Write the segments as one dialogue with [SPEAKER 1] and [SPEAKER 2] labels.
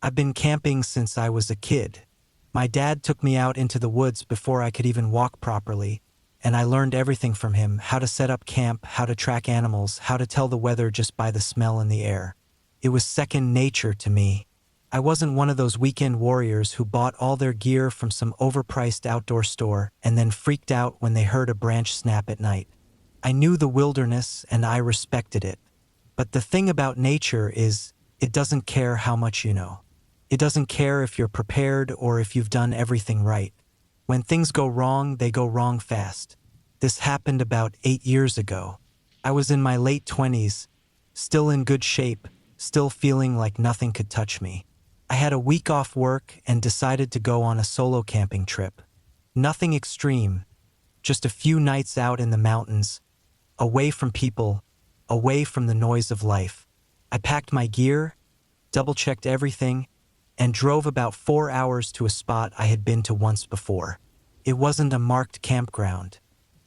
[SPEAKER 1] I've been camping since I was a kid. My dad took me out into the woods before I could even walk properly, and I learned everything from him: how to set up camp, how to track animals, how to tell the weather just by the smell in the air. It was second nature to me. I wasn't one of those weekend warriors who bought all their gear from some overpriced outdoor store and then freaked out when they heard a branch snap at night. I knew the wilderness and I respected it. But the thing about nature is, it doesn't care how much you know. It doesn't care if you're prepared or if you've done everything right. When things go wrong, they go wrong fast. This happened about 8 years ago. I was in my late 20s, still in good shape, still feeling like nothing could touch me. I had a week off work and decided to go on a solo camping trip. Nothing extreme, just a few nights out in the mountains, away from people, away from the noise of life. I packed my gear, double-checked everything, and drove about 4 hours to a spot I had been to once before. It wasn't a marked campground.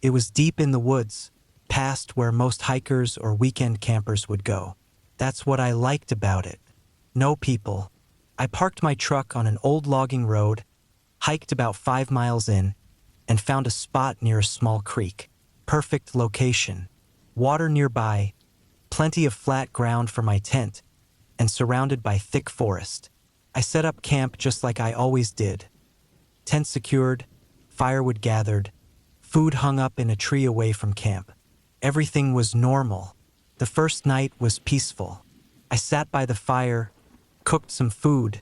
[SPEAKER 1] It was deep in the woods, past where most hikers or weekend campers would go. That's what I liked about it. No people. I parked my truck on an old logging road, hiked about 5 miles in, and found a spot near a small creek. Perfect location. Water nearby, plenty of flat ground for my tent, and surrounded by thick forest. I set up camp just like I always did. Tent secured, firewood gathered, food hung up in a tree away from camp. Everything was normal. The first night was peaceful. I sat by the fire, cooked some food,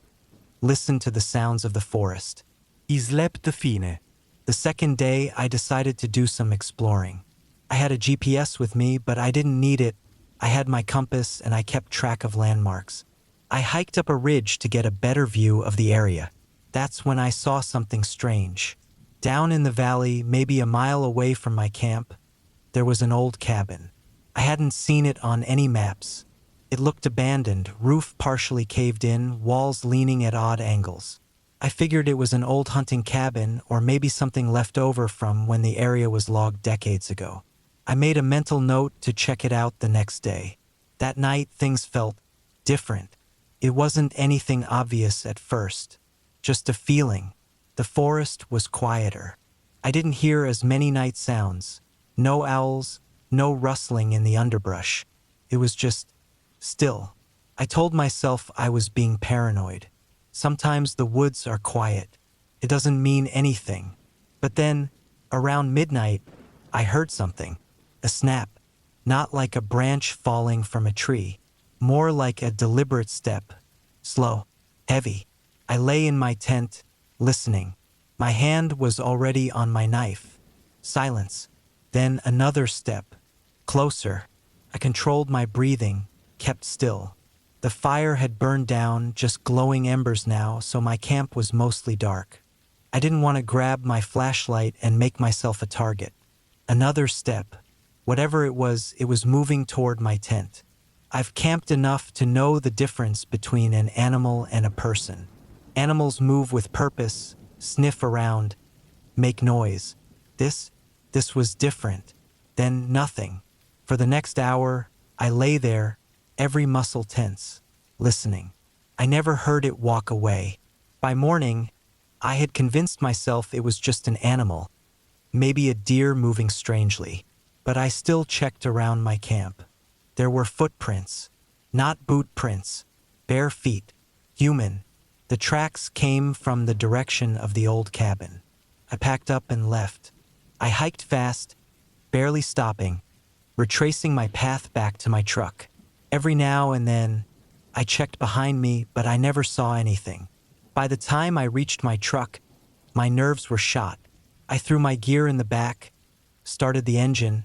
[SPEAKER 1] listened to the sounds of the forest. I släppte fine. The second day, I decided to do some exploring. I had a GPS with me, but I didn't need it. I had my compass and I kept track of landmarks. I hiked up a ridge to get a better view of the area. That's when I saw something strange. Down in the valley, maybe a mile away from my camp, there was an old cabin. I hadn't seen it on any maps. It looked abandoned, roof partially caved in, walls leaning at odd angles. I figured it was an old hunting cabin or maybe something left over from when the area was logged decades ago. I made a mental note to check it out the next day. That night, things felt different. It wasn't anything obvious at first, just a feeling. The forest was quieter. I didn't hear as many night sounds. No owls, no rustling in the underbrush. It was just still. I told myself I was being paranoid. Sometimes the woods are quiet. It doesn't mean anything. But then, around midnight, I heard something. A snap. Not like a branch falling from a tree. More like a deliberate step. Slow. Heavy. I lay in my tent, listening. My hand was already on my knife. Silence. Then another step. Closer. I controlled my breathing, kept still. The fire had burned down, just glowing embers now, so my camp was mostly dark. I didn't want to grab my flashlight and make myself a target. Another step. Whatever it was moving toward my tent. I've camped enough to know the difference between an animal and a person. Animals move with purpose, sniff around, make noise. This was different. Then nothing. For the next hour, I lay there, every muscle tense, listening. I never heard it walk away. By morning, I had convinced myself it was just an animal, maybe a deer moving strangely. But I still checked around my camp. There were footprints, not boot prints, bare feet, human. The tracks came from the direction of the old cabin. I packed up and left. I hiked fast, barely stopping, retracing my path back to my truck. Every now and then, I checked behind me, but I never saw anything. By the time I reached my truck, my nerves were shot. I threw my gear in the back, started the engine,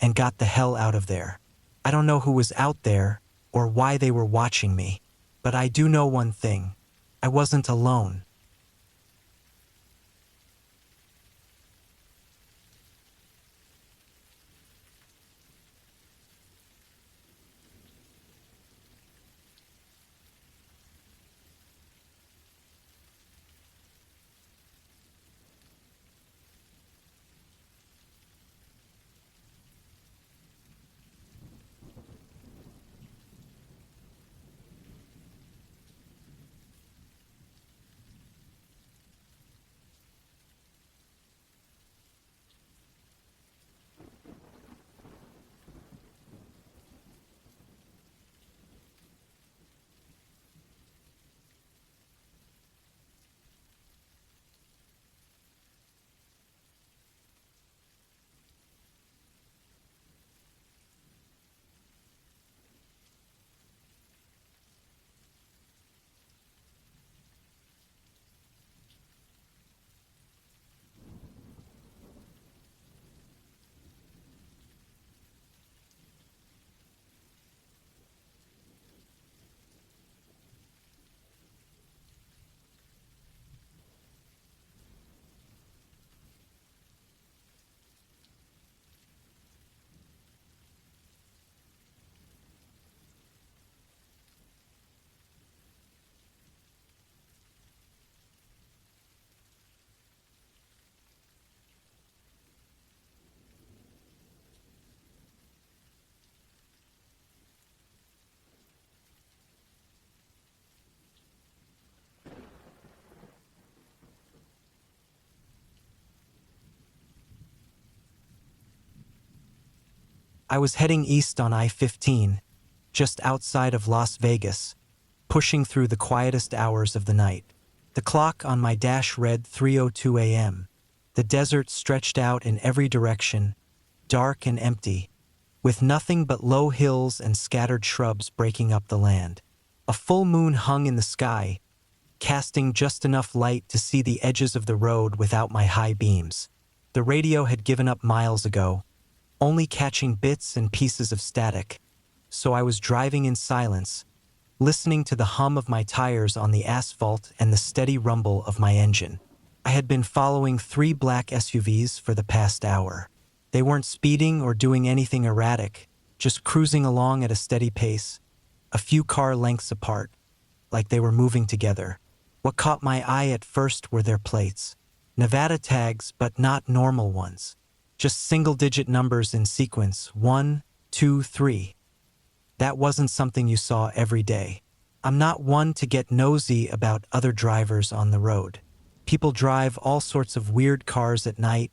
[SPEAKER 1] and got the hell out of there. I don't know who was out there or why they were watching me, but I do know one thing. I wasn't alone. I was heading east on I-15, just outside of Las Vegas, pushing through the quietest hours of the night. The clock on my dash read 3:02 a.m. The desert stretched out in every direction, dark and empty, with nothing but low hills and scattered shrubs breaking up the land. A full moon hung in the sky, casting just enough light to see the edges of the road without my high beams. The radio had given up miles ago, only catching bits and pieces of static, so I was driving in silence, listening to the hum of my tires on the asphalt and the steady rumble of my engine. I had been following 3 black SUVs for the past hour. They weren't speeding or doing anything erratic, just cruising along at a steady pace, a few car lengths apart, like they were moving together. What caught my eye at first were their plates. Nevada tags, but not normal ones. Just single-digit numbers in sequence, 1, 2, 3. That wasn't something you saw every day. I'm not one to get nosy about other drivers on the road. People drive all sorts of weird cars at night,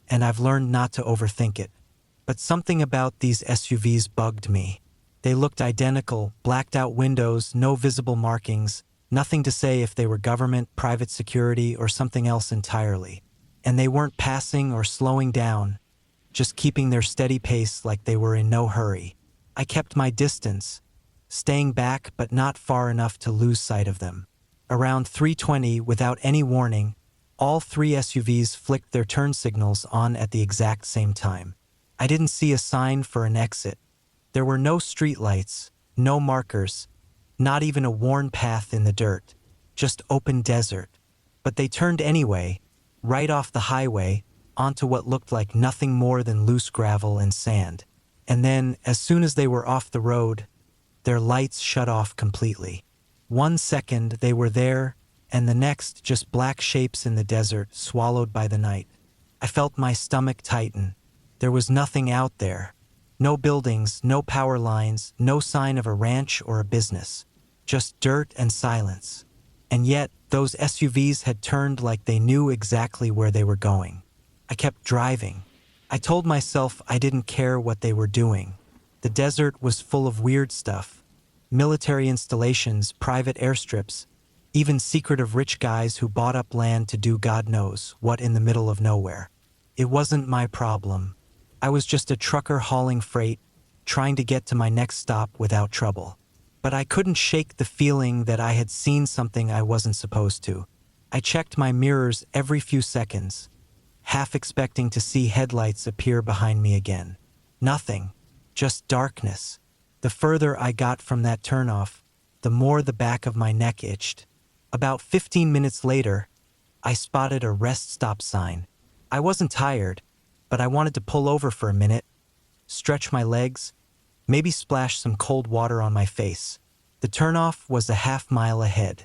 [SPEAKER 1] and I've learned not to overthink it. But something about these SUVs bugged me. They looked identical, blacked-out windows, no visible markings, nothing to say if they were government, private security, or something else entirely. And they weren't passing or slowing down, just keeping their steady pace like they were in no hurry. I kept my distance, staying back but not far enough to lose sight of them. Around 3:20, without any warning, all 3 SUVs flicked their turn signals on at the exact same time. I didn't see a sign for an exit. There were no streetlights, no markers, not even a worn path in the dirt, just open desert. But they turned anyway, right off the highway, onto what looked like nothing more than loose gravel and sand. And then, as soon as they were off the road, their lights shut off completely. 1 second they were there, and the next just black shapes in the desert, swallowed by the night. I felt my stomach tighten. There was nothing out there. No buildings, no power lines, no sign of a ranch or a business. Just dirt and silence. And yet, those SUVs had turned like they knew exactly where they were going. I kept driving. I told myself I didn't care what they were doing. The desert was full of weird stuff. Military installations, private airstrips, even secretive rich guys who bought up land to do God knows what in the middle of nowhere. It wasn't my problem. I was just a trucker hauling freight, trying to get to my next stop without trouble. But I couldn't shake the feeling that I had seen something I wasn't supposed to. I checked my mirrors every few seconds, half expecting to see headlights appear behind me again. Nothing, just darkness. The further I got from that turnoff, the more the back of my neck itched. About 15 minutes later, I spotted a rest stop sign. I wasn't tired, but I wanted to pull over for a minute, stretch my legs, maybe splash some cold water on my face. The turnoff was a half-mile ahead.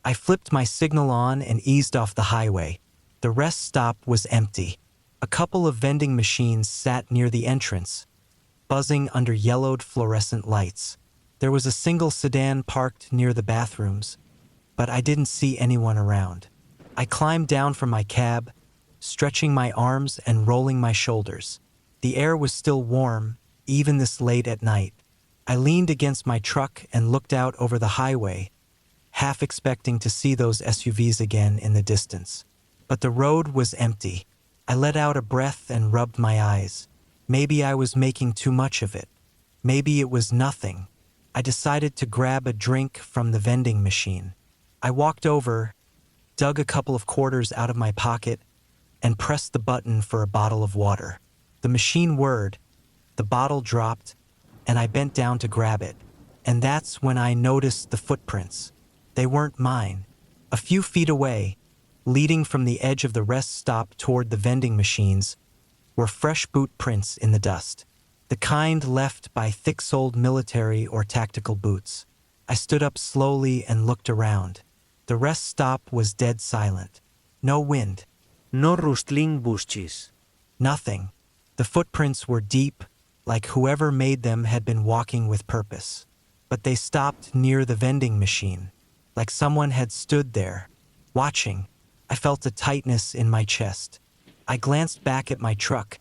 [SPEAKER 1] I flipped my signal on and eased off the highway. The rest stop was empty. A couple of vending machines sat near the entrance, buzzing under yellowed fluorescent lights. There was a single sedan parked near the bathrooms, but I didn't see anyone around. I climbed down from my cab, stretching my arms and rolling my shoulders. The air was still warm, even this late at night. I leaned against my truck and looked out over the highway, half expecting to see those SUVs again in the distance. But the road was empty. I let out a breath and rubbed my eyes. Maybe I was making too much of it. Maybe it was nothing. I decided to grab a drink from the vending machine. I walked over, dug a couple of quarters out of my pocket, and pressed the button for a bottle of water. The machine whirred, the bottle dropped, and I bent down to grab it. And that's when I noticed the footprints. They weren't mine. A few feet away, leading from the edge of the rest stop toward the vending machines, were fresh boot prints in the dust, the kind left by thick-soled military or tactical boots. I stood up slowly and looked around. The rest stop was dead silent. No wind.
[SPEAKER 2] No rustling bushes.
[SPEAKER 1] Nothing. The footprints were deep, like whoever made them had been walking with purpose. But they stopped near the vending machine, like someone had stood there, watching. I felt a tightness in my chest. I glanced back at my truck,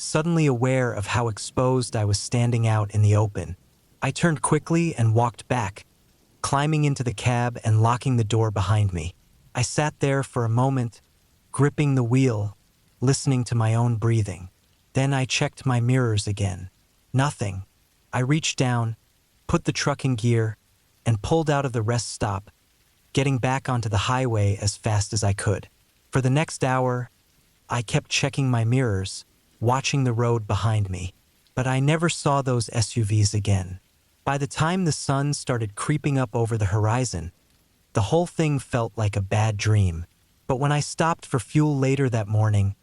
[SPEAKER 1] suddenly aware of how exposed I was standing out in the open. I turned quickly and walked back, climbing into the cab and locking the door behind me. I sat there for a moment, gripping the wheel, listening to my own breathing. Then I checked my mirrors again. Nothing. I reached down, put the truck in gear, and pulled out of the rest stop, getting back onto the highway as fast as I could. For the next hour, I kept checking my mirrors, watching the road behind me. But I never saw those SUVs again. By the time the sun started creeping up over the horizon, the whole thing felt like a bad dream. But when I stopped for fuel later that morning,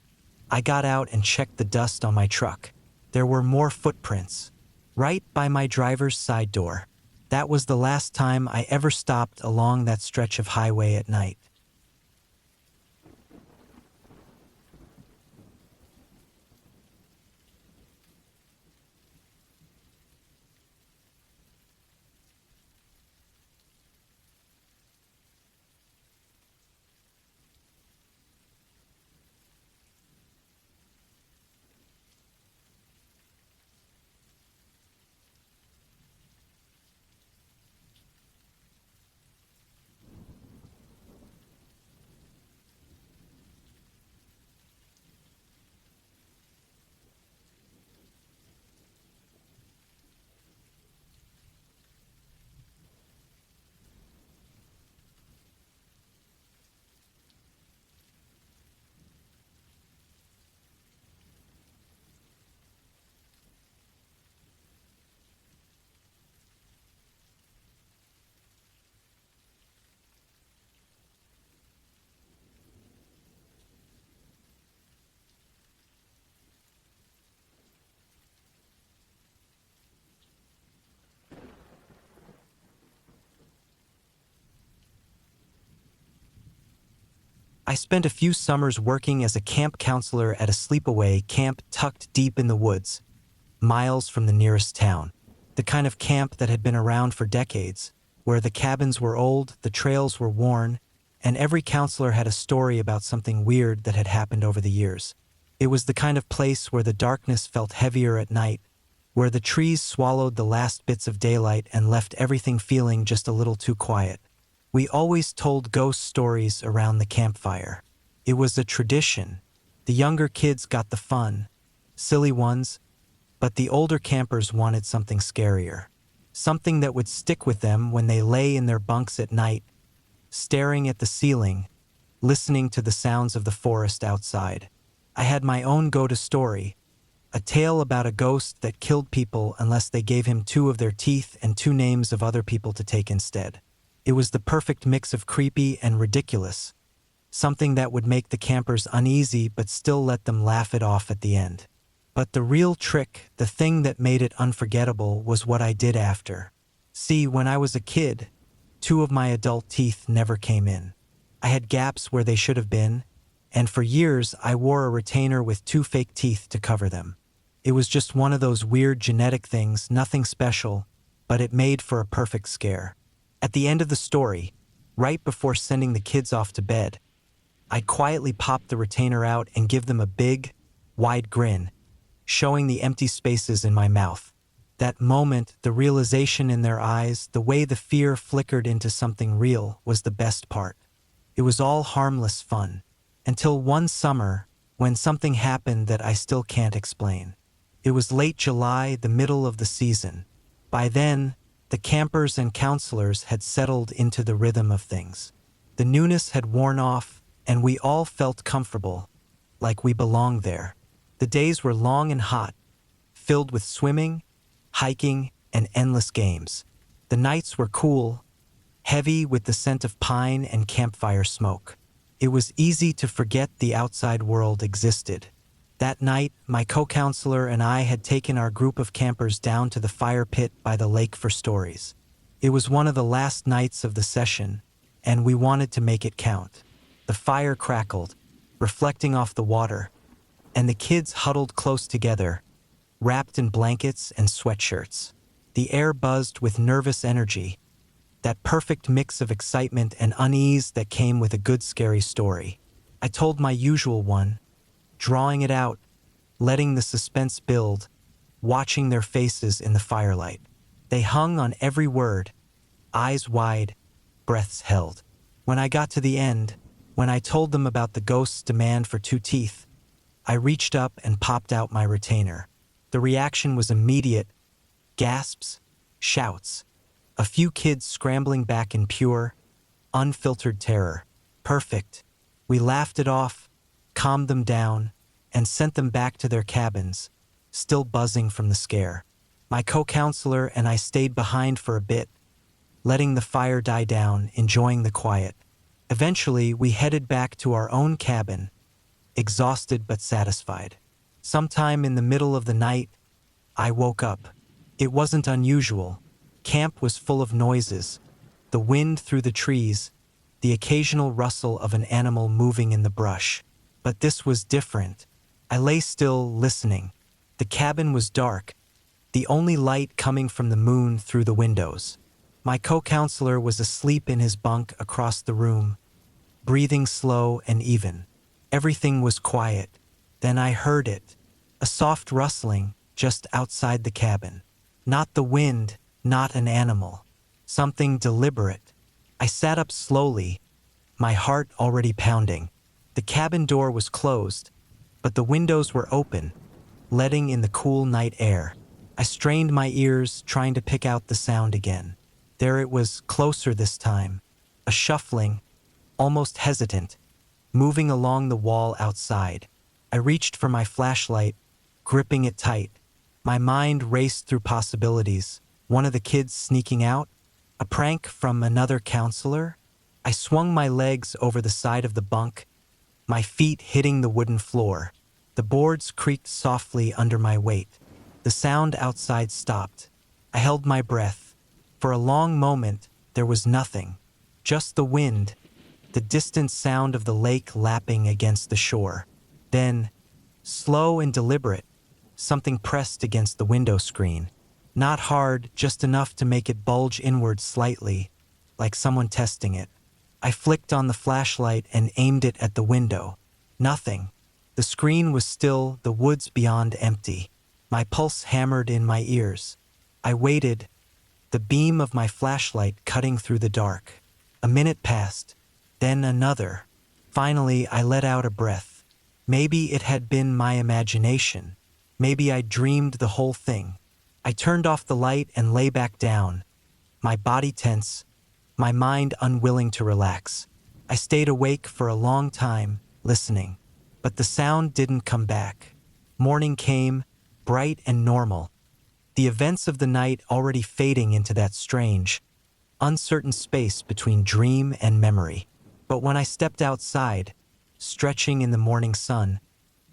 [SPEAKER 1] I got out and checked the dust on my truck. There were more footprints, right by my driver's side door. That was the last time I ever stopped along that stretch of highway at night. I spent a few summers working as a camp counselor at a sleepaway camp tucked deep in the woods, miles from the nearest town. The kind of camp that had been around for decades, where the cabins were old, the trails were worn, and every counselor had a story about something weird that had happened over the years. It was the kind of place where the darkness felt heavier at night, where the trees swallowed the last bits of daylight and left everything feeling just a little too quiet. We always told ghost stories around the campfire. It was a tradition. The younger kids got the fun, silly ones, but the older campers wanted something scarier. Something that would stick with them when they lay in their bunks at night, staring at the ceiling, listening to the sounds of the forest outside. I had my own go-to story, a tale about a ghost that killed people unless they gave him 2 of their teeth and 2 names of other people to take instead. It was the perfect mix of creepy and ridiculous, something that would make the campers uneasy but still let them laugh it off at the end. But the real trick, the thing that made it unforgettable, was what I did after. See, when I was a kid, 2 of my adult teeth never came in. I had gaps where they should have been, and for years I wore a retainer with 2 fake teeth to cover them. It was just one of those weird genetic things, nothing special, but it made for a perfect scare. At the end of the story, right before sending the kids off to bed, I'd quietly pop the retainer out and give them a big, wide grin, showing the empty spaces in my mouth. That moment, the realization in their eyes, the way the fear flickered into something real, was the best part. It was all harmless fun, until one summer, when something happened that I still can't explain. It was late July, the middle of the season. By then, the campers and counselors had settled into the rhythm of things. The newness had worn off, and we all felt comfortable, like we belonged there. The days were long and hot, filled with swimming, hiking, and endless games. The nights were cool, heavy with the scent of pine and campfire smoke. It was easy to forget the outside world existed. That night, my co-counselor and I had taken our group of campers down to the fire pit by the lake for stories. It was one of the last nights of the session, and we wanted to make it count. The fire crackled, reflecting off the water, and the kids huddled close together, wrapped in blankets and sweatshirts. The air buzzed with nervous energy, that perfect mix of excitement and unease that came with a good scary story. I told my usual one, drawing it out, letting the suspense build, watching their faces in the firelight. They hung on every word, eyes wide, breaths held. When I got to the end, when I told them about the ghost's demand for 2 teeth, I reached up and popped out my retainer. The reaction was immediate: gasps, shouts, a few kids scrambling back in pure, unfiltered terror. Perfect. We laughed it off, calmed them down, and sent them back to their cabins, still buzzing from the scare. My co-counselor and I stayed behind for a bit, letting the fire die down, enjoying the quiet. Eventually, we headed back to our own cabin, exhausted but satisfied. Sometime in the middle of the night, I woke up. It wasn't unusual. Camp was full of noises, the wind through the trees, the occasional rustle of an animal moving in the brush. But this was different. I lay still, listening. The cabin was dark, the only light coming from the moon through the windows. My co-counselor was asleep in his bunk across the room, breathing slow and even. Everything was quiet. Then I heard it, a soft rustling just outside the cabin. Not the wind, not an animal. Something deliberate. I sat up slowly, my heart already pounding. The cabin door was closed, but the windows were open, letting in the cool night air. I strained my ears, trying to pick out the sound again. There it was, closer this time. A shuffling, almost hesitant, moving along the wall outside. I reached for my flashlight, gripping it tight. My mind raced through possibilities. One of the kids sneaking out? A prank from another counselor? I swung my legs over the side of the bunk, my feet hitting the wooden floor. The boards creaked softly under my weight. The sound outside stopped. I held my breath. For a long moment, there was nothing. Just the wind, the distant sound of the lake lapping against the shore. Then, slow and deliberate, something pressed against the window screen. Not hard, just enough to make it bulge inward slightly, like someone testing it. I flicked on the flashlight and aimed it at the window. Nothing. The screen was still, the woods beyond empty. My pulse hammered in my ears. I waited, the beam of my flashlight cutting through the dark. A minute passed, then another. Finally, I let out a breath. Maybe it had been my imagination. Maybe I dreamed the whole thing. I turned off the light and lay back down, my body tense, my mind unwilling to relax. I stayed awake for a long time, listening, but the sound didn't come back. Morning came, bright and normal, the events of the night already fading into that strange, uncertain space between dream and memory. But when I stepped outside, stretching in the morning sun,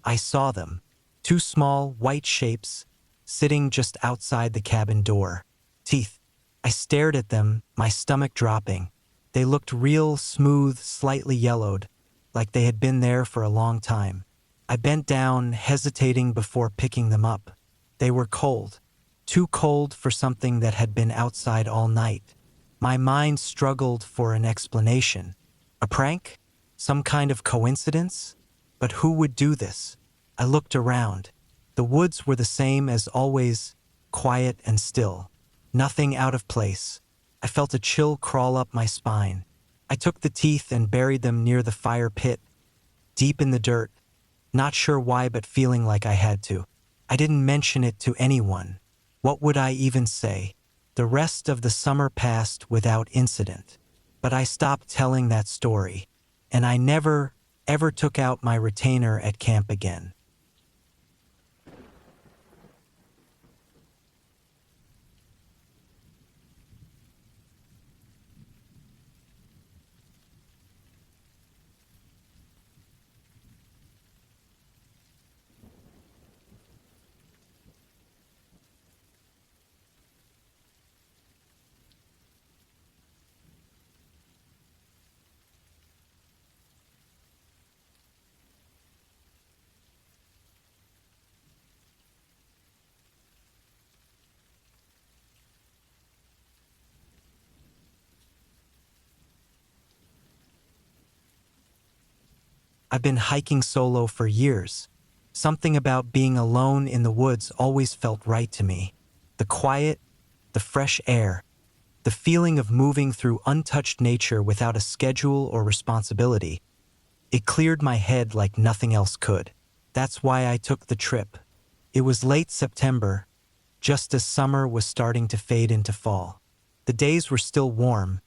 [SPEAKER 1] I saw them, 2 small, white shapes, sitting just outside the cabin door. Teeth. I stared at them, my stomach dropping. They looked real, smooth, slightly yellowed, like they had been there for a long time. I bent down, hesitating before picking them up. They were cold. Too cold for something that had been outside all night. My mind struggled for an explanation. A prank? Some kind of coincidence? But who would do this? I looked around. The woods were the same as always, quiet and still. Nothing out of place. I felt a chill crawl up my spine. I took the teeth and buried them near the fire pit, deep in the dirt, not sure why but feeling like I had to. I didn't mention it to anyone. What would I even say? The rest of the summer passed without incident. But I stopped telling that story, and I never, ever took out my retainer at camp again. I've been hiking solo for years. Something about being alone in the woods always felt right to me. The quiet, the fresh air, the feeling of moving through untouched nature without a schedule or responsibility. It cleared my head like nothing else could. That's why I took the trip. It was late September, just as summer was starting to fade into fall. The days were still warm,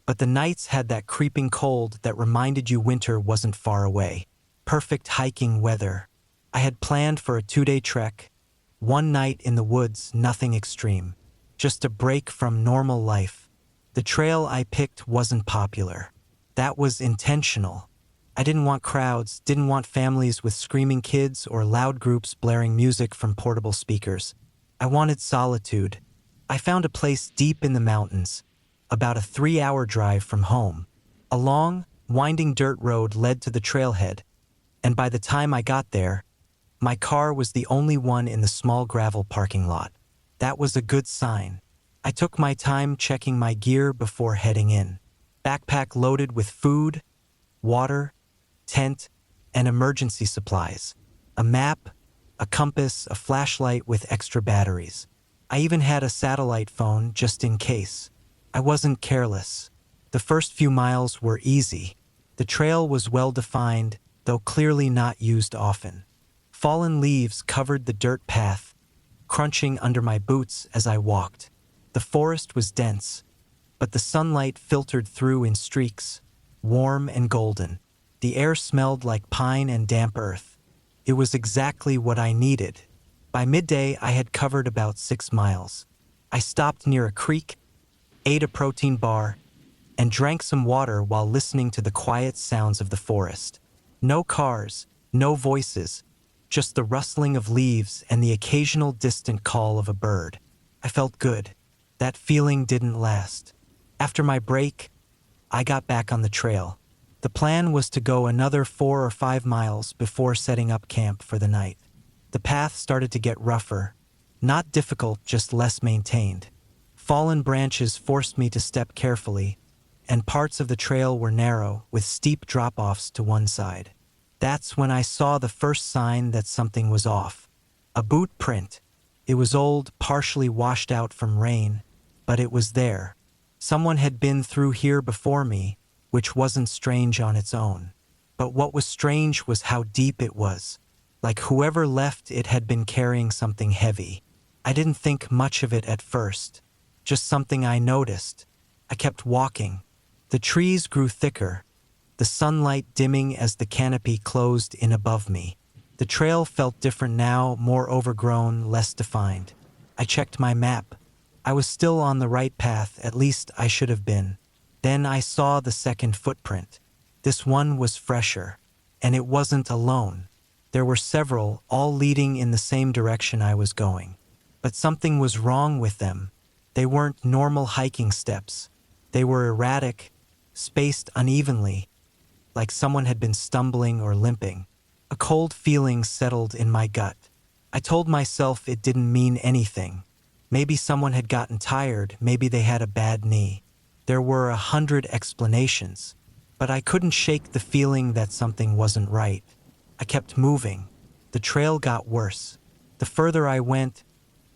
[SPEAKER 1] but the nights had that creeping cold that reminded you winter wasn't far away. Perfect hiking weather. I had planned for a 2-day trek, one night in the woods, nothing extreme. Just a break from normal life. The trail I picked wasn't popular. That was intentional. I didn't want crowds, didn't want families with screaming kids or loud groups blaring music from portable speakers. I wanted solitude. I found a place deep in the mountains, about a 3-hour drive from home. A long, winding dirt road led to the trailhead, and by the time I got there, my car was the only one in the small gravel parking lot. That was a good sign. I took my time checking my gear before heading in. Backpack loaded with food, water, tent, and emergency supplies. A map, a compass, a flashlight with extra batteries. I even had a satellite phone just in case. I wasn't careless. The first few miles were easy. The trail was well defined, though clearly not used often. Fallen leaves covered the dirt path, crunching under my boots as I walked. The forest was dense, but the sunlight filtered through in streaks, warm and golden. The air smelled like pine and damp earth. It was exactly what I needed. By midday, I had covered about 6 miles. I stopped near a creek, ate a protein bar, and drank some water while listening to the quiet sounds of the forest. No cars, no voices, just the rustling of leaves and the occasional distant call of a bird. I felt good. That feeling didn't last. After my break, I got back on the trail. The plan was to go another 4 or 5 miles before setting up camp for the night. The path started to get rougher. Not difficult, just less maintained. Fallen branches forced me to step carefully, and parts of the trail were narrow, with steep drop-offs to one side. That's when I saw the first sign that something was off. A boot print. It was old, partially washed out from rain, but it was there. Someone had been through here before me, which wasn't strange on its own. But what was strange was how deep it was. Like whoever left it had been carrying something heavy. I didn't think much of it at first, just something I noticed. I kept walking. The trees grew thicker, the sunlight dimming as the canopy closed in above me. The trail felt different now, more overgrown, less defined. I checked my map. I was still on the right path, at least I should have been. Then I saw the second footprint. This one was fresher, and it wasn't alone. There were several, all leading in the same direction I was going. But something was wrong with them. They weren't normal hiking steps. They were erratic, spaced unevenly, like someone had been stumbling or limping. A cold feeling settled in my gut. I told myself it didn't mean anything. Maybe someone had gotten tired, maybe they had a bad knee. There were 100 explanations, but I couldn't shake the feeling that something wasn't right. I kept moving. The trail got worse. The further I went,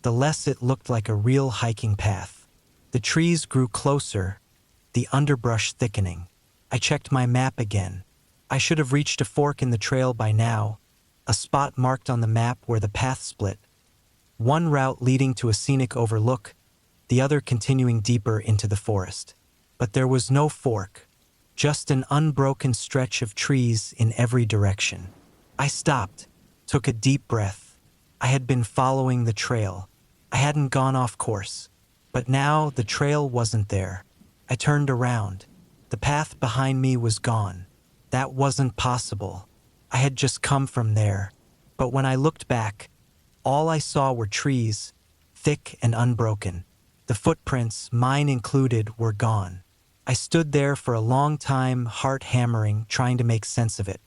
[SPEAKER 1] the less it looked like a real hiking path. The trees grew closer, the underbrush thickening. I checked my map again. I should have reached a fork in the trail by now, a spot marked on the map where the path split. One route leading to a scenic overlook, the other continuing deeper into the forest. But there was no fork, just an unbroken stretch of trees in every direction. I stopped, took a deep breath. I had been following the trail. I hadn't gone off course. But now the trail wasn't there. I turned around. The path behind me was gone. That wasn't possible. I had just come from there. But when I looked back, all I saw were trees, thick and unbroken. The footprints, mine included, were gone. I stood there for a long time, heart hammering, trying to make sense of it.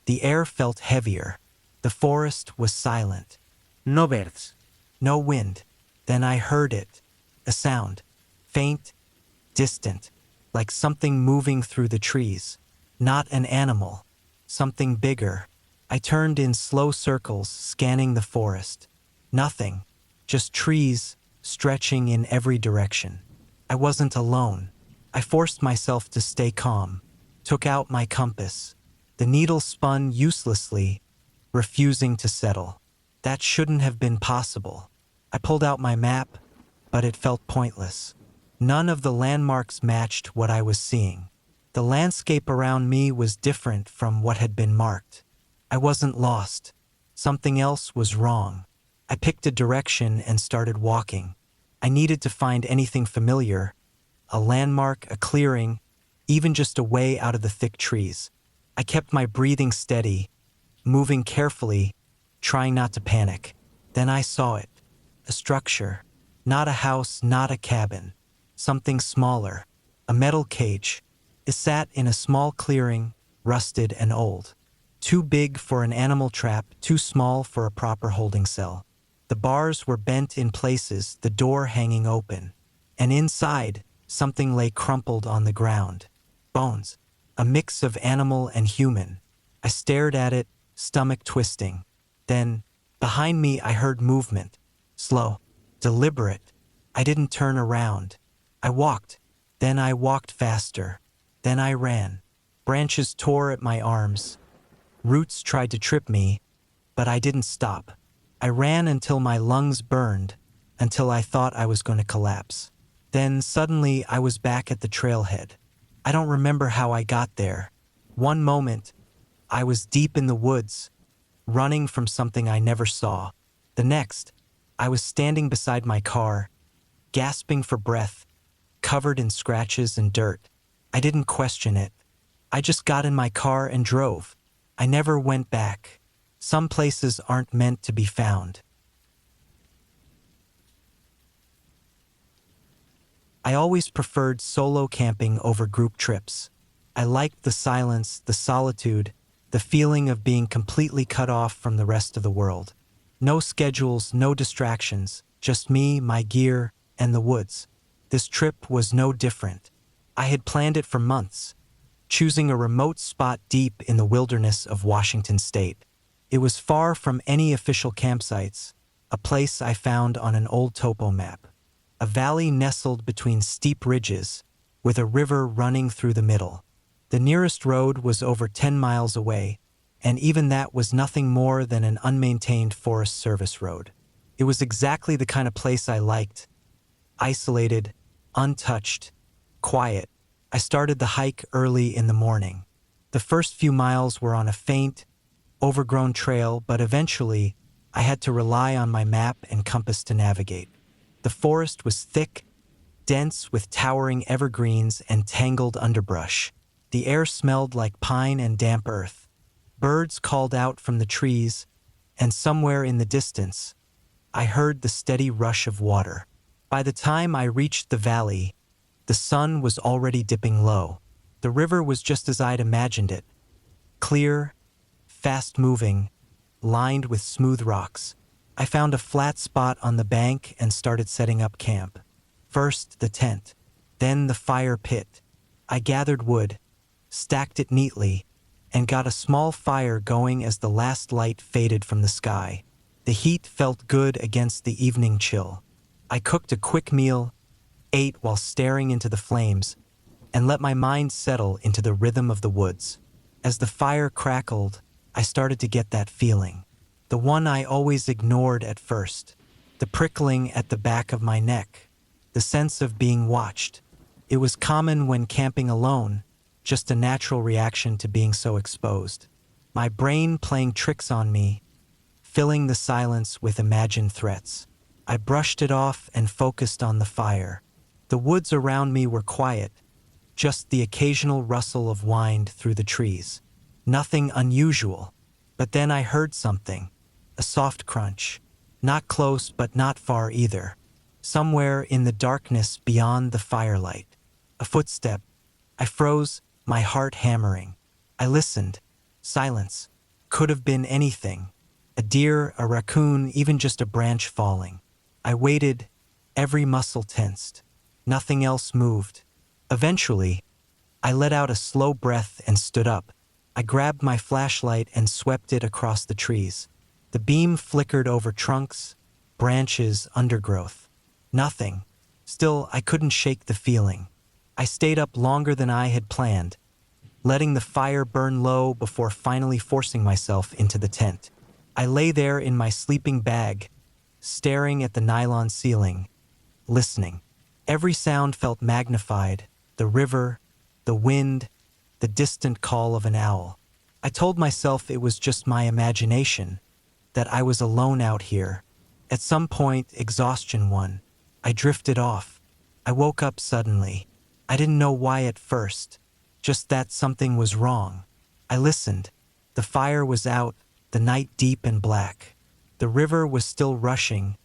[SPEAKER 1] The air felt heavier. The forest was silent.
[SPEAKER 2] No birds.
[SPEAKER 1] No wind. Then I heard it. A sound. Faint, distant, like something moving through the trees. Not an animal. Something bigger. I turned in slow circles, scanning the forest. Nothing, just trees stretching in every direction. I wasn't alone. I forced myself to stay calm, took out my compass. The needle spun uselessly, refusing to settle. That shouldn't have been possible. I pulled out my map, but it felt pointless. None of the landmarks matched what I was seeing. The landscape around me was different from what had been marked. I wasn't lost. Something else was wrong. I picked a direction and started walking. I needed to find anything familiar, a landmark, a clearing, even just a way out of the thick trees. I kept my breathing steady, moving carefully, trying not to panic. Then I saw it. A structure. Not a house, not a cabin. Something smaller. A metal cage. It sat in a small clearing, rusted and old. Too big for an animal trap, too small for a proper holding cell. The bars were bent in places, the door hanging open. And inside, something lay crumpled on the ground. Bones. A mix of animal and human. I stared at it, stomach twisting. Then, behind me I heard movement. Slow. Deliberate. I didn't turn around. I walked. Then I walked faster. Then I ran. Branches tore at my arms. Roots tried to trip me, but I didn't stop. I ran until my lungs burned, until I thought I was going to collapse. Then suddenly I was back at the trailhead. I don't remember how I got there. One moment, I was deep in the woods, running from something I never saw. The next, I was standing beside my car, gasping for breath, covered in scratches and dirt. I didn't question it. I just got in my car and drove. I never went back. Some places aren't meant to be found. I always preferred solo camping over group trips. I liked the silence, the solitude, the feeling of being completely cut off from the rest of the world. No schedules, no distractions, just me, my gear, and the woods. This trip was no different. I had planned it for months, choosing a remote spot deep in the wilderness of Washington State. It was far from any official campsites, a place I found on an old topo map. A valley nestled between steep ridges, with a river running through the middle. The nearest road was over 10 miles away, and even that was nothing more than an unmaintained Forest Service road. It was exactly the kind of place I liked. Isolated, untouched, quiet. I started the hike early in the morning. The first few miles were on a faint, overgrown trail, but eventually I had to rely on my map and compass to navigate. The forest was thick, dense with towering evergreens and tangled underbrush. The air smelled like pine and damp earth. Birds called out from the trees, and somewhere in the distance, I heard the steady rush of water. By the time I reached the valley, the sun was already dipping low. The river was just as I'd imagined it. Clear, fast-moving, lined with smooth rocks. I found a flat spot on the bank and started setting up camp. First, the tent, then the fire pit. I gathered wood, stacked it neatly, and got a small fire going as the last light faded from the sky. The heat felt good against the evening chill. I cooked a quick meal, ate while staring into the flames, and let my mind settle into the rhythm of the woods. As the fire crackled, I started to get that feeling. The one I always ignored at first. The prickling at the back of my neck. The sense of being watched. It was common when camping alone, just a natural reaction to being so exposed. My brain playing tricks on me, filling the silence with imagined threats. I brushed it off and focused on the fire. The woods around me were quiet, just the occasional rustle of wind through the trees. Nothing unusual. But then I heard something, a soft crunch. Not close, but not far either. Somewhere in the darkness beyond the firelight. A footstep. I froze, my heart hammering. I listened. Silence. Could have been anything. A deer, a raccoon, even just a branch falling. I waited, every muscle tensed. Nothing else moved. Eventually, I let out a slow breath and stood up. I grabbed my flashlight and swept it across the trees. The beam flickered over trunks, branches, undergrowth. Nothing. Still, I couldn't shake the feeling. I stayed up longer than I had planned, letting the fire burn low before finally forcing myself into the tent. I lay there in my sleeping bag, staring at the nylon ceiling, listening. Every sound felt magnified: the river, the wind, the distant call of an owl. I told myself it was just my imagination, that I was alone out here. At some point, exhaustion won. I drifted off. I woke up suddenly. I didn't know why at first, just that something was wrong. I listened. The fire was out, the night deep and black. The river was still rushing,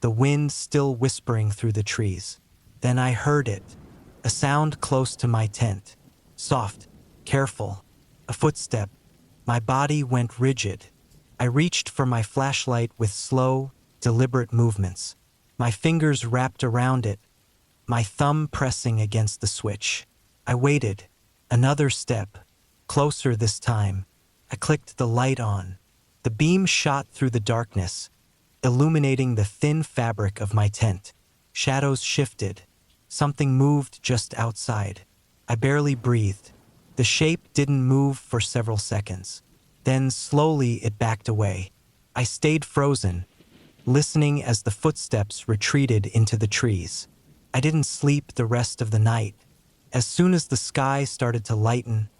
[SPEAKER 1] the wind still whispering through the trees. Then I heard it, a sound close to my tent. Soft, careful, a footstep. My body went rigid. I reached for my flashlight with slow, deliberate movements. My fingers wrapped around it, my thumb pressing against the switch. I waited. Another step, closer this time. I clicked the light on. The beam shot through the darkness, illuminating the thin fabric of my tent. Shadows shifted. Something moved just outside. I barely breathed. The shape didn't move for several seconds. Then slowly it backed away. I stayed frozen, listening as the footsteps retreated into the trees. I didn't sleep the rest of the night. As soon as the sky started to lighten,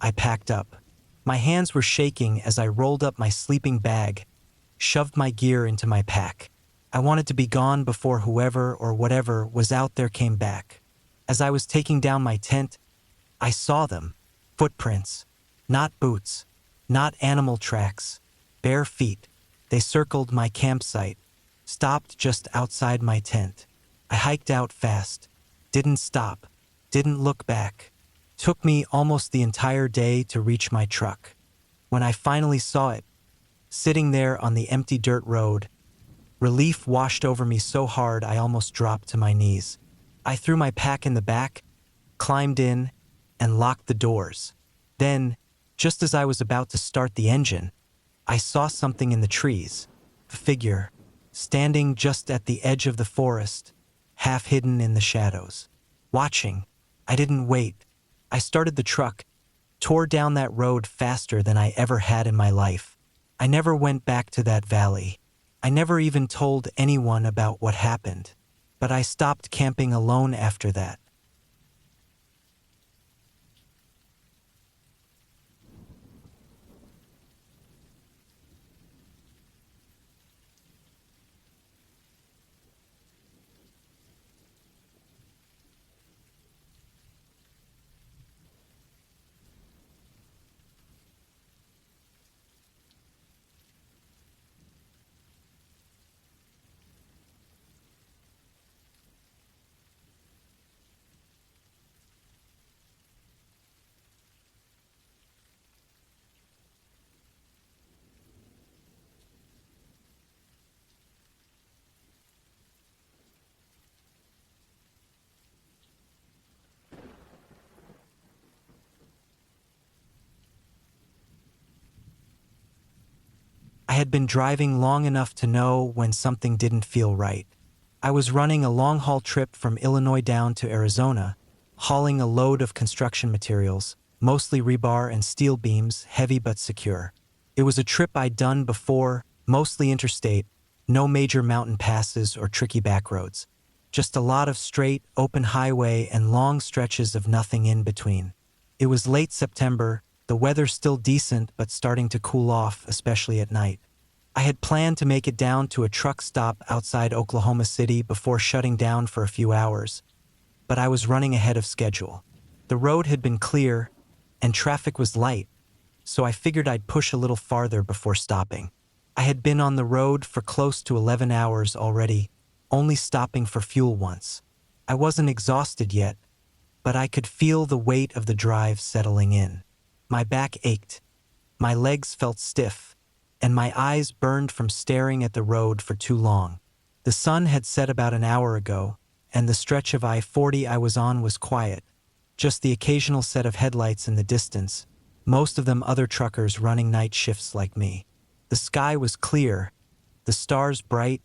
[SPEAKER 1] I packed up. My hands were shaking as I rolled up my sleeping bag, shoved my gear into my pack. I wanted to be gone before whoever or whatever was out there came back. As I was taking down my tent, I saw them. Footprints. Not boots. Not animal tracks. Bare feet. They circled my campsite, stopped just outside my tent. I hiked out fast. Didn't stop. Didn't look back. Took me almost the entire day to reach my truck. When I finally saw it, sitting there on the empty dirt road, relief washed over me so hard I almost dropped to my knees. I threw my pack in the back, climbed in, and locked the doors. Then, just as I was about to start the engine, I saw something in the trees. A figure, standing just at the edge of the forest, half hidden in the shadows. Watching. I didn't wait. I started the truck, tore down that road faster than I ever had in my life. I never went back to that valley. I never even told anyone about what happened. But I stopped camping alone after that. I had been driving long enough to know when something didn't feel right. I was running a long-haul trip from Illinois down to Arizona, hauling a load of construction materials, mostly rebar and steel beams, heavy but secure. It was a trip I'd done before, mostly interstate, no major mountain passes or tricky back roads. Just a lot of straight, open highway and long stretches of nothing in between. It was late September, the weather still decent but starting to cool off, especially at night. I had planned to make it down to a truck stop outside Oklahoma City before shutting down for a few hours, but I was running ahead of schedule. The road had been clear, and traffic was light, so I figured I'd push a little farther before stopping. I had been on the road for close to 11 hours already, only stopping for fuel once. I wasn't exhausted yet, but I could feel the weight of the drive settling in. My back ached, my legs felt stiff, and my eyes burned from staring at the road for too long. The sun had set about an hour ago, and the stretch of I-40 I was on was quiet, just the occasional set of headlights in the distance, most of them other truckers running night shifts like me. The sky was clear, the stars bright,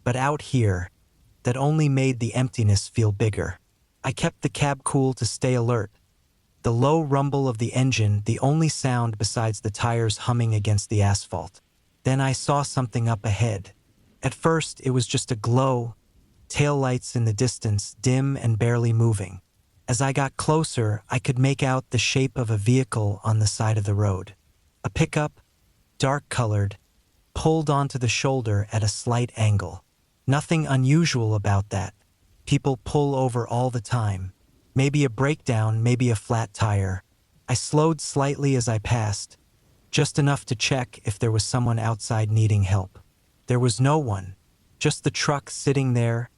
[SPEAKER 1] but out here, that only made the emptiness feel bigger. I kept the cab cool to stay alert. The low rumble of the engine, the only sound besides the tires humming against the asphalt. Then I saw something up ahead. At first, it was just a glow, taillights in the distance, dim and barely moving. As I got closer, I could make out the shape of a vehicle on the side of the road. A pickup, dark-colored, pulled onto the shoulder at a slight angle. Nothing unusual about that. People pull over all the time. Maybe a breakdown, maybe a flat tire. I slowed slightly as I passed, just enough to check if there was someone outside needing help. There was no one, just the truck sitting there,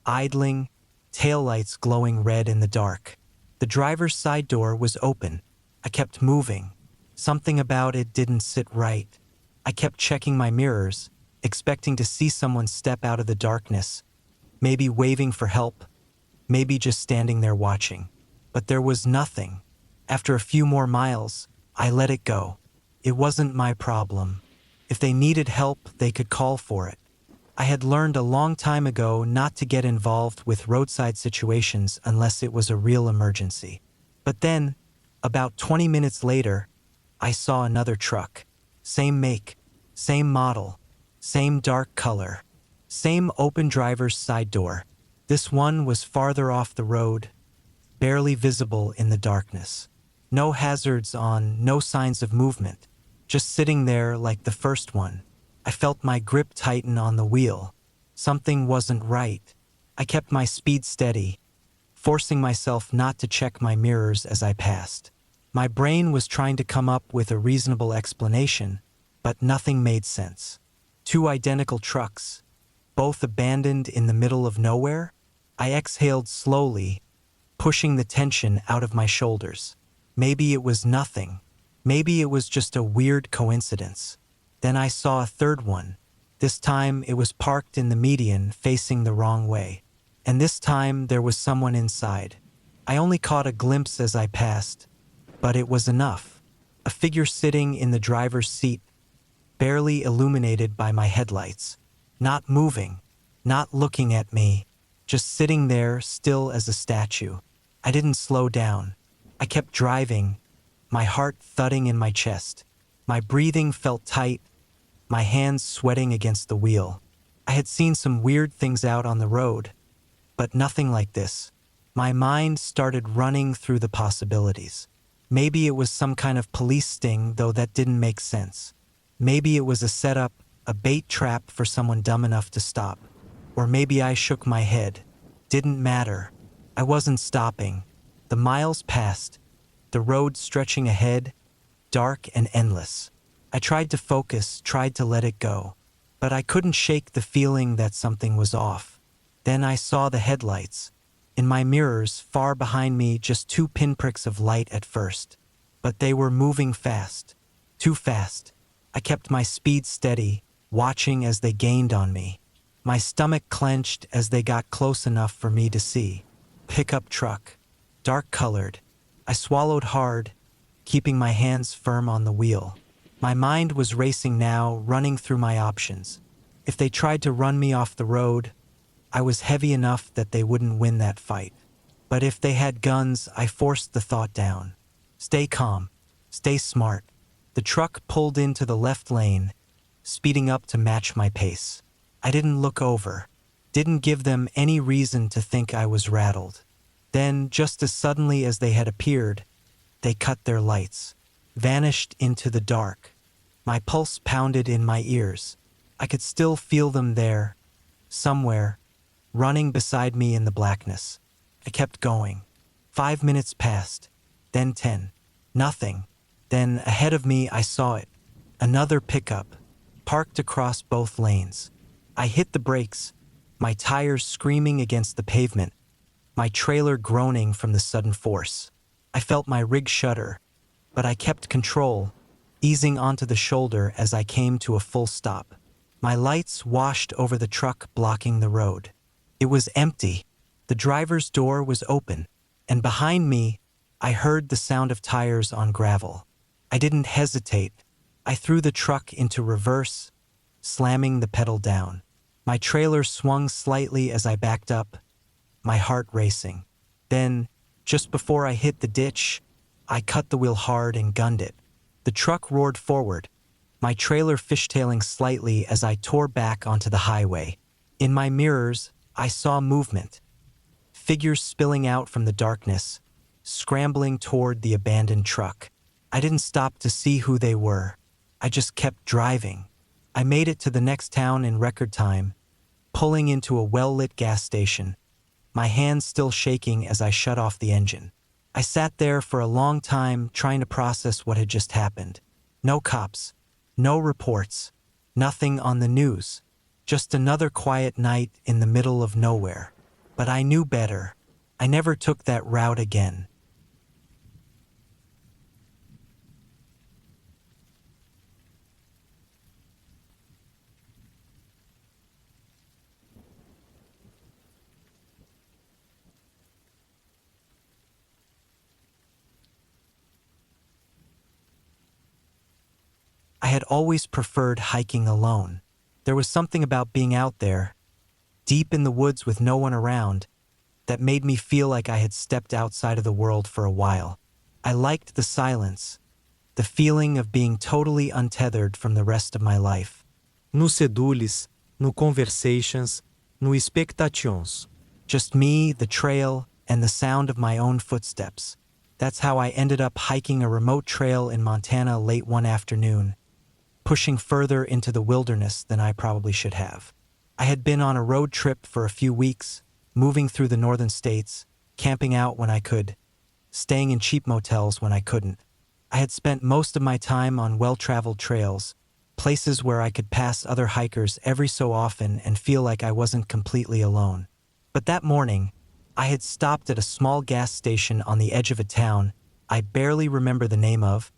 [SPEAKER 1] idling, taillights glowing red in the dark. The driver's side door was open. I kept moving. Something about it didn't sit right. I kept checking my mirrors, expecting to see someone step out of the darkness, maybe waving for help, maybe just standing there watching. But there was nothing. After a few more miles, I let it go. It wasn't my problem. If they needed help, they could call for it. I had learned a long time ago not to get involved with roadside situations unless it was a real emergency. But then, about 20 minutes later, I saw another truck. Same make, same model, same dark color, same open driver's side door. This one was farther off the road, barely visible in the darkness. No hazards on, no signs of movement, just sitting there like the first one. I felt my grip tighten on the wheel. Something wasn't right. I kept my speed steady, forcing myself not to check my mirrors as I passed. My brain was trying to come up with a reasonable explanation, but nothing made sense. Two identical trucks, both abandoned in the middle of nowhere. I exhaled slowly, pushing the tension out of my shoulders. Maybe it was nothing. Maybe it was just a weird coincidence. Then I saw a third one. This time it was parked in the median, facing the wrong way. And this time there was someone inside. I only caught a glimpse as I passed, but it was enough. A figure sitting in the driver's seat, barely illuminated by my headlights. Not moving, not looking at me, just sitting there still as a statue. I didn't slow down. I kept driving, my heart thudding in my chest. My breathing felt tight, my hands sweating against the wheel. I had seen some weird things out on the road, but nothing like this. My mind started running through the possibilities. Maybe it was some kind of police sting, though that didn't make sense. Maybe it was a setup, a bait trap for someone dumb enough to stop. Or maybe I shook my head. Didn't matter. I wasn't stopping. The miles passed, the road stretching ahead, dark and endless. I tried to focus, tried to let it go, but I couldn't shake the feeling that something was off. Then I saw the headlights. In my mirrors, far behind me, just two pinpricks of light at first. But they were moving fast. Too fast. I kept my speed steady, watching as they gained on me. My stomach clenched as they got close enough for me to see. Pickup truck. Dark-colored. I swallowed hard, keeping my hands firm on the wheel. My mind was racing now, running through my options. If they tried to run me off the road, I was heavy enough that they wouldn't win that fight. But if they had guns, I forced the thought down. Stay calm. Stay smart. The truck pulled into the left lane, speeding up to match my pace. I didn't look over. Didn't give them any reason to think I was rattled. Then, just as suddenly as they had appeared, they cut their lights, vanished into the dark. My pulse pounded in my ears. I could still feel them there, somewhere, running beside me in the blackness. I kept going. 5 minutes passed, then 10. Nothing. Then, ahead of me, I saw it. Another pickup, parked across both lanes. I hit the brakes, my tires screaming against the pavement, my trailer groaning from the sudden force. I felt my rig shudder, but I kept control, easing onto the shoulder as I came to a full stop. My lights washed over the truck blocking the road. It was empty. The driver's door was open, and behind me, I heard the sound of tires on gravel. I didn't hesitate. I threw the truck into reverse, slamming the pedal down. My trailer swung slightly as I backed up, my heart racing. Then, just before I hit the ditch, I cut the wheel hard and gunned it. The truck roared forward, my trailer fishtailing slightly as I tore back onto the highway. In my mirrors, I saw movement. Figures spilling out from the darkness, scrambling toward the abandoned truck. I didn't stop to see who they were. I just kept driving. I made it to the next town in record time, pulling into a well-lit gas station, my hands still shaking as I shut off the engine. I sat there for a long time trying to process what had just happened. No cops, no reports, nothing on the news. Just another quiet night in the middle of nowhere. But I knew better. I never took that route again. I had always preferred hiking alone. There was something about being out there, deep in the woods with no one around, that made me feel like I had stepped outside of the world for a while. I liked the silence, the feeling of being totally untethered from the rest of my life.
[SPEAKER 2] No sedulis, no conversations, no expectations.
[SPEAKER 1] Just me, the trail, and the sound of my own footsteps. That's how I ended up hiking a remote trail in Montana late one afternoon, pushing further into the wilderness than I probably should have. I had been on a road trip for a few weeks, moving through the northern states, camping out when I could, staying in cheap motels when I couldn't. I had spent most of my time on well-traveled trails, places where I could pass other hikers every so often and feel like I wasn't completely alone. But that morning, I had stopped at a small gas station on the edge of a town I barely remember the name of,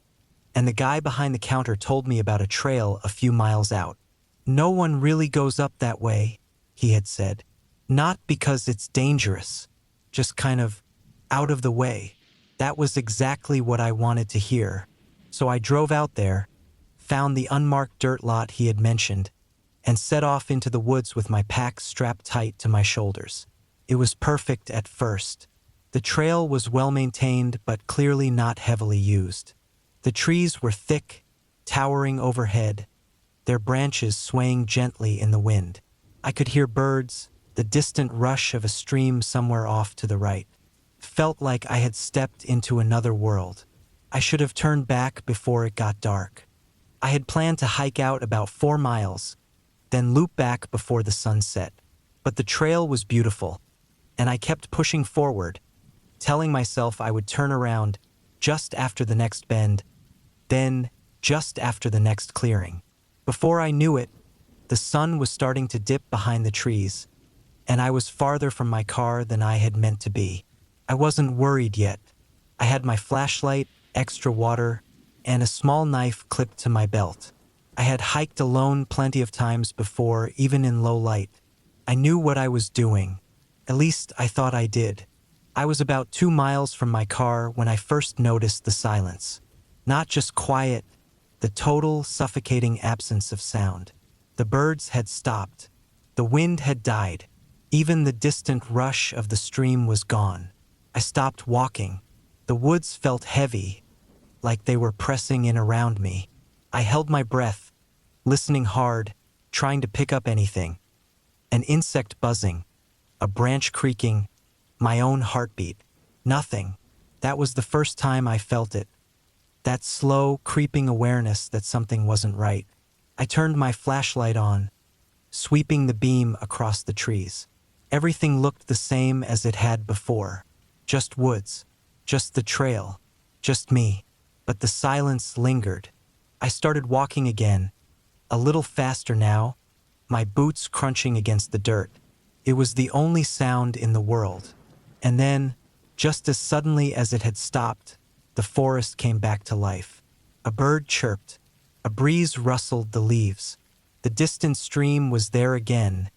[SPEAKER 1] and the guy behind the counter told me about a trail a few miles out. No one really goes up that way, he had said. Not because it's dangerous, just kind of out of the way. That was exactly what I wanted to hear. So I drove out there, found the unmarked dirt lot he had mentioned, and set off into the woods with my pack strapped tight to my shoulders. It was perfect at first. The trail was well maintained but clearly not heavily used. The trees were thick, towering overhead, their branches swaying gently in the wind. I could hear birds, the distant rush of a stream somewhere off to the right. Felt like I had stepped into another world. I should have turned back before it got dark. I had planned to hike out about 4 miles, then loop back before the sun set. But the trail was beautiful, and I kept pushing forward, telling myself I would turn around just after the next bend, then just after the next clearing. Before I knew it, the sun was starting to dip behind the trees, and I was farther from my car than I had meant to be. I wasn't worried yet. I had my flashlight, extra water, and a small knife clipped to my belt. I had hiked alone plenty of times before, even in low light. I knew what I was doing. At least I thought I did. I was about 2 miles from my car when I first noticed the silence. Not just quiet, the total suffocating absence of sound. The birds had stopped. The wind had died. Even the distant rush of the stream was gone. I stopped walking. The woods felt heavy, like they were pressing in around me. I held my breath, listening hard, trying to pick up anything. An insect buzzing, a branch creaking, my own heartbeat. Nothing. That was the first time I felt it. That slow, creeping awareness that something wasn't right. I turned my flashlight on, sweeping the beam across the trees. Everything looked the same as it had before. Just woods, just the trail, just me. But the silence lingered. I started walking again, a little faster now, my boots crunching against the dirt. It was the only sound in the world. And then, just as suddenly as it had stopped, the forest came back to life. A bird chirped. A breeze rustled the leaves. The distant stream was there again,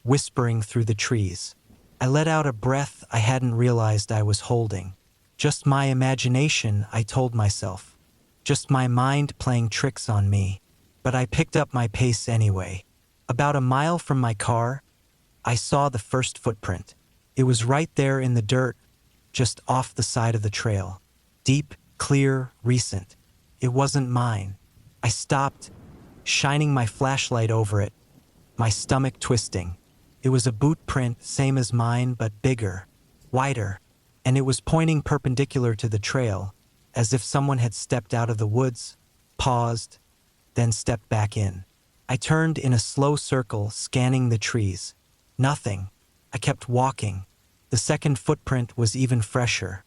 [SPEAKER 1] whispering through the trees. I let out a breath I hadn't realized I was holding. Just my imagination, I told myself. just my mind playing tricks on me. But I picked up my pace anyway. About a mile from my car, I saw the first footprint. It was right there in the dirt, just off the side of the trail. Deep, clear, recent. It wasn't mine. I stopped, shining my flashlight over it, my stomach twisting. It was a boot print, same as mine, but bigger, wider, and it was pointing perpendicular to the trail, as if someone had stepped out of the woods, paused, then stepped back in. I turned in a slow circle, scanning the trees. Nothing. I kept walking. The second footprint was even fresher.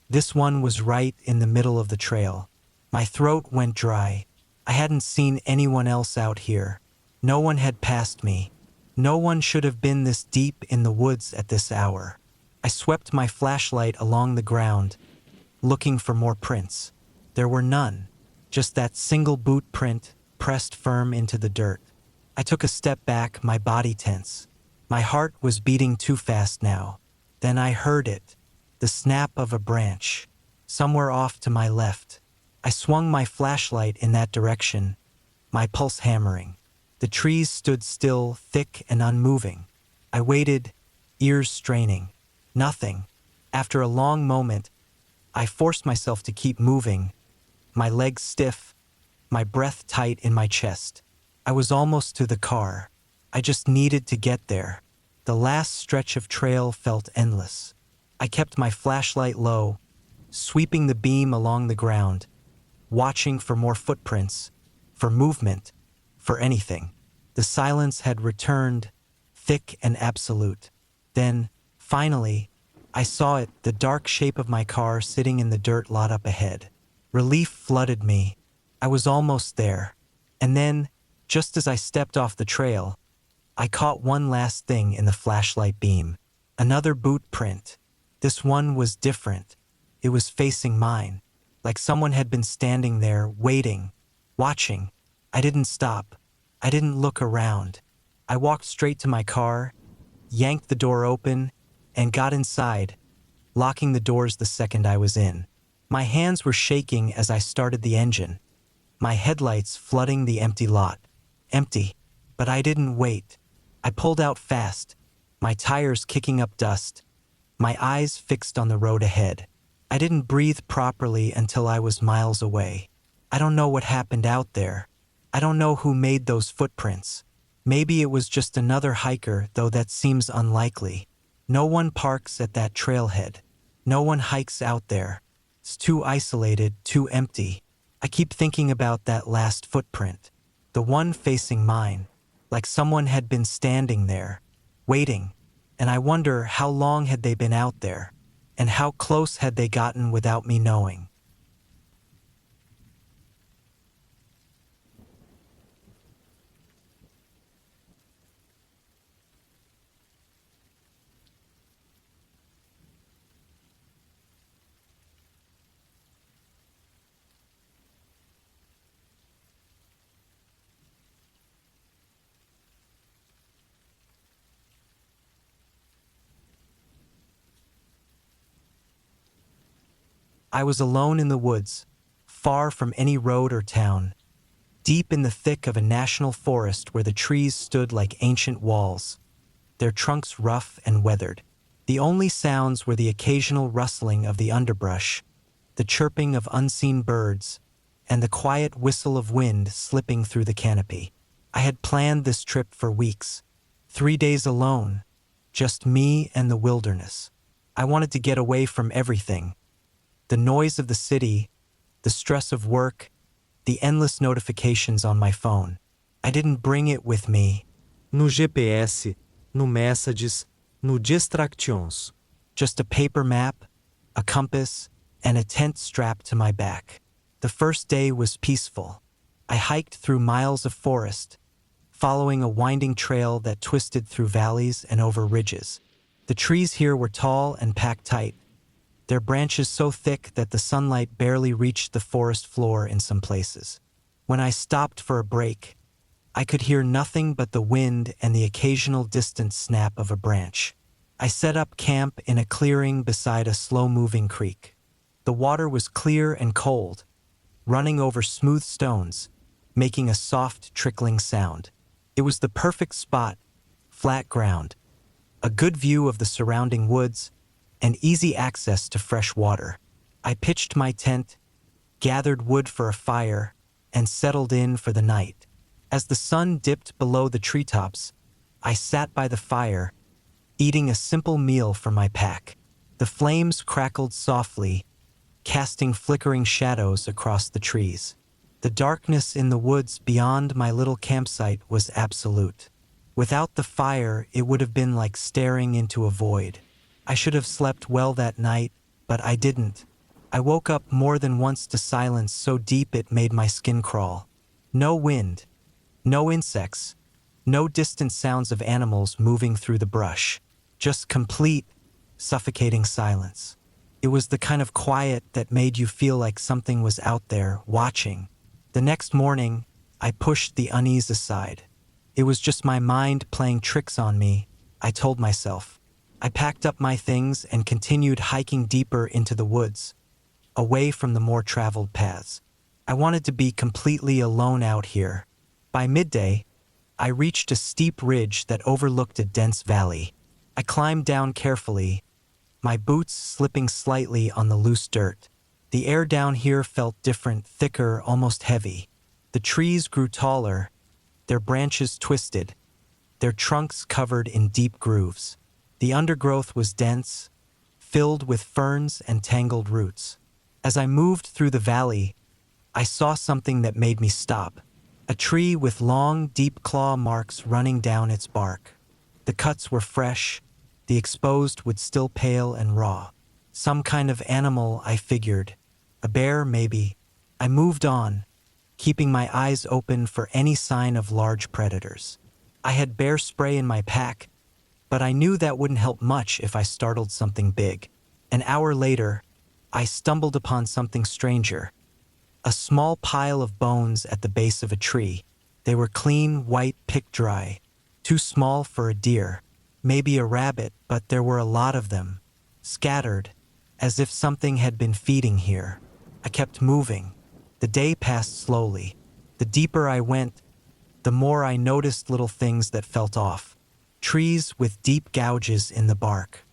[SPEAKER 1] This one was right in the middle of the trail. My throat went dry. I hadn't seen anyone else out here. No one had passed me. No one should have been this deep in the woods at this hour. I swept my flashlight along the ground, looking for more prints. There were none, just that single boot print pressed firm into the dirt. I took a step back, my body tense. My heart was beating too fast now. Then I heard it, the snap of a branch, somewhere off to my left. I swung my flashlight in that direction, my pulse hammering. The trees stood still, thick and unmoving. I waited, ears straining. Nothing. After a long moment, I forced myself to keep moving, my legs stiff, my breath tight in my chest. I was almost to the car. I just needed to get there. The last stretch of trail felt endless. I kept my flashlight low, sweeping the beam along the ground, watching for more footprints, for movement, for anything. The silence had returned, thick and absolute. Then, finally, I saw it, the dark shape of my car sitting in the dirt lot up ahead. Relief flooded me. I was almost there. And then, just as I stepped off the trail, I caught one last thing in the flashlight beam. Another boot print. This one was different. It was facing mine, like someone had been standing there, waiting, watching. I didn't stop. I didn't look around. I walked straight to my car, yanked the door open, and got inside, locking the doors the second I was in. My hands were shaking as I started the engine, my headlights flooding the empty lot. Empty, but I didn't wait. I pulled out fast, my tires kicking up dust, my eyes fixed on the road ahead. I didn't breathe properly until I was miles away. I don't know what happened out there. I don't know who made those footprints. Maybe it was just another hiker, though that seems unlikely. No one parks at that trailhead. No one hikes out there. It's too isolated, too empty. I keep thinking about that last footprint, the one facing mine, like someone had been standing there, waiting, and I wonder how long had they been out there, and how close had they gotten without me knowing. I was alone in the woods, far from any road or town, deep in the thick of a national forest where the trees stood like ancient walls, their trunks rough and weathered. The only sounds were the occasional rustling of the underbrush, the chirping of unseen birds, and the quiet whistle of wind slipping through the canopy. I had planned this trip for weeks, 3 days alone, just me and the wilderness. I wanted to get away from everything. The noise of the city, the stress of work, the endless notifications on my phone. I didn't bring it with me.
[SPEAKER 2] No GPS, no Messages, no Distractions.
[SPEAKER 1] Just a paper map, a compass, and a tent strapped to my back. The first day was peaceful. I hiked through miles of forest, following a winding trail that twisted through valleys and over ridges. The trees here were tall and packed tight, their branches so thick that the sunlight barely reached the forest floor in some places. When I stopped for a break, I could hear nothing but the wind and the occasional distant snap of a branch. I set up camp in a clearing beside a slow-moving creek. The water was clear and cold, running over smooth stones, making a soft, trickling sound. It was the perfect spot, flat ground, a good view of the surrounding woods, and easy access to fresh water. I pitched my tent, gathered wood for a fire, and settled in for the night. As the sun dipped below the treetops, I sat by the fire, eating a simple meal from my pack. The flames crackled softly, casting flickering shadows across the trees. The darkness in the woods beyond my little campsite was absolute. Without the fire, it would have been like staring into a void. I should have slept well that night, but I didn't. I woke up more than once to silence so deep it made my skin crawl. No wind, no insects, no distant sounds of animals moving through the brush. Just complete, suffocating silence. It was the kind of quiet that made you feel like something was out there, watching. The next morning, I pushed the unease aside. It was just my mind playing tricks on me, I told myself. I packed up my things and continued hiking deeper into the woods, away from the more traveled paths. I wanted to be completely alone out here. By midday, I reached a steep ridge that overlooked a dense valley. I climbed down carefully, my boots slipping slightly on the loose dirt. The air down here felt different, thicker, almost heavy. The trees grew taller, their branches twisted, their trunks covered in deep grooves. The undergrowth was dense, filled with ferns and tangled roots. As I moved through the valley, I saw something that made me stop. A tree with long, deep claw marks running down its bark. The cuts were fresh, the exposed wood still pale and raw. Some kind of animal, I figured. A bear, maybe. I moved on, keeping my eyes open for any sign of large predators. I had bear spray in my pack, but I knew that wouldn't help much if I startled something big. An hour later, I stumbled upon something stranger. A small pile of bones at the base of a tree. They were clean, white, picked dry. Too small for a deer. Maybe a rabbit, but there were a lot of them. Scattered, as if something had been feeding here. I kept moving. The day passed slowly. The deeper I went, the more I noticed little things that felt off. Trees with deep gouges in the bark.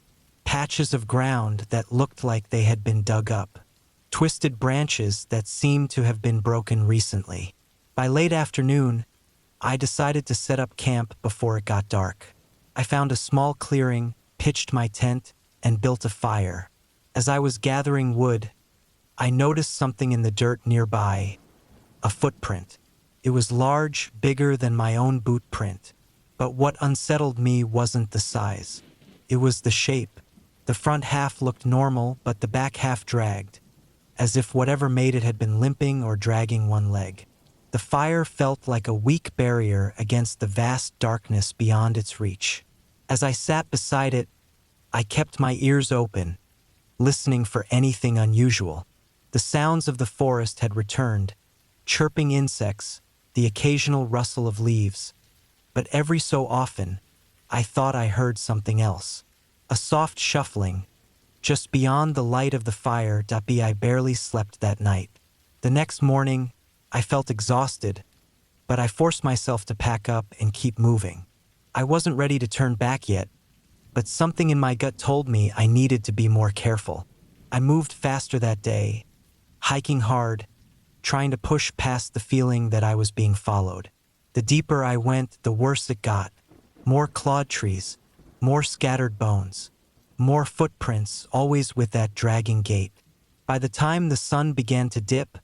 [SPEAKER 1] Patches of ground that looked like they had been dug up. Twisted branches that seemed to have been broken recently. By late afternoon, I decided to set up camp before it got dark. I found a small clearing, pitched my tent, and built a fire. As I was gathering wood, I noticed something in the dirt nearby, a footprint. It was large, bigger than my own boot print. But what unsettled me wasn't the size. It was the shape. The front half looked normal, but the back half dragged, as if whatever made it had been limping or dragging one leg. The fire felt like a weak barrier against the vast darkness beyond its reach. As I sat beside it, I kept my ears open, listening for anything unusual. The sounds of the forest had returned, chirping insects, the occasional rustle of leaves. But every so often, I thought I heard something else. A soft shuffling, just beyond the light of the fire. I barely slept that night. The next morning, I felt exhausted, but I forced myself to pack up and keep moving. I wasn't ready to turn back yet, but something in my gut told me I needed to be more careful. I moved faster that day, hiking hard, trying to push past the feeling that I was being followed. The deeper I went, the worse it got. More clawed trees, more scattered bones, more footprints, always with that dragging gait. By the time the sun began to dip,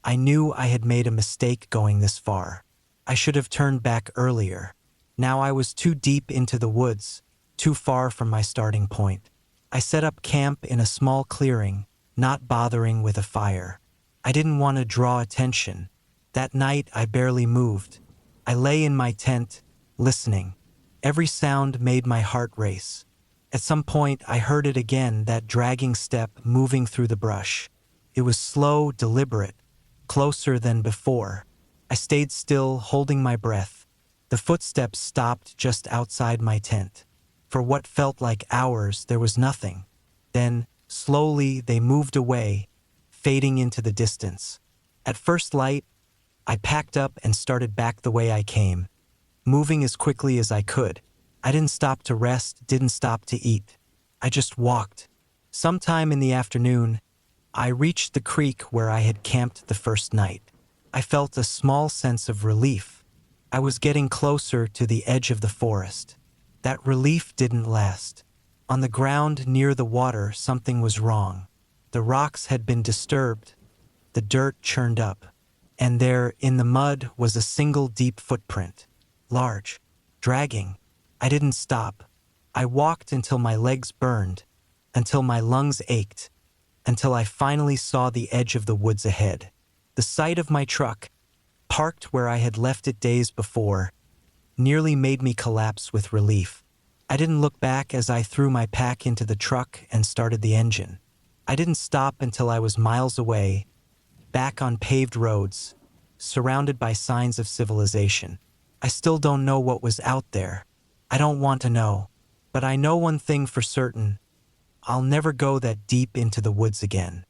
[SPEAKER 1] I knew I had made a mistake going this far. I should have turned back earlier. Now I was too deep into the woods, too far from my starting point. I set up camp in a small clearing, not bothering with a fire. I didn't want to draw attention. That night I barely moved. I lay in my tent, listening. Every sound made my heart race. At some point I heard it again, that dragging step moving through the brush. It was slow, deliberate, closer than before. I stayed still, holding my breath. The footsteps stopped just outside my tent. For what felt like hours, there was nothing. Then, slowly, they moved away, fading into the distance. At first light, I packed up and started back the way I came, moving as quickly as I could. I didn't stop to rest, didn't stop to eat. I just walked. Sometime in the afternoon, I reached the creek where I had camped the first night. I felt a small sense of relief. I was getting closer to the edge of the forest. That relief didn't last. On the ground near the water, something was wrong. The rocks had been disturbed, the dirt churned up, and there, in the mud, was a single deep footprint. Large, dragging. I didn't stop. I walked until my legs burned, until my lungs ached, until I finally saw the edge of the woods ahead. The sight of my truck, parked where I had left it days before, nearly made me collapse with relief. I didn't look back as I threw my pack into the truck and started the engine. I didn't stop until I was miles away, back on paved roads, surrounded by signs of civilization. I still don't know what was out there. I don't want to know. But I know one thing for certain. I'll never go that deep into the woods again.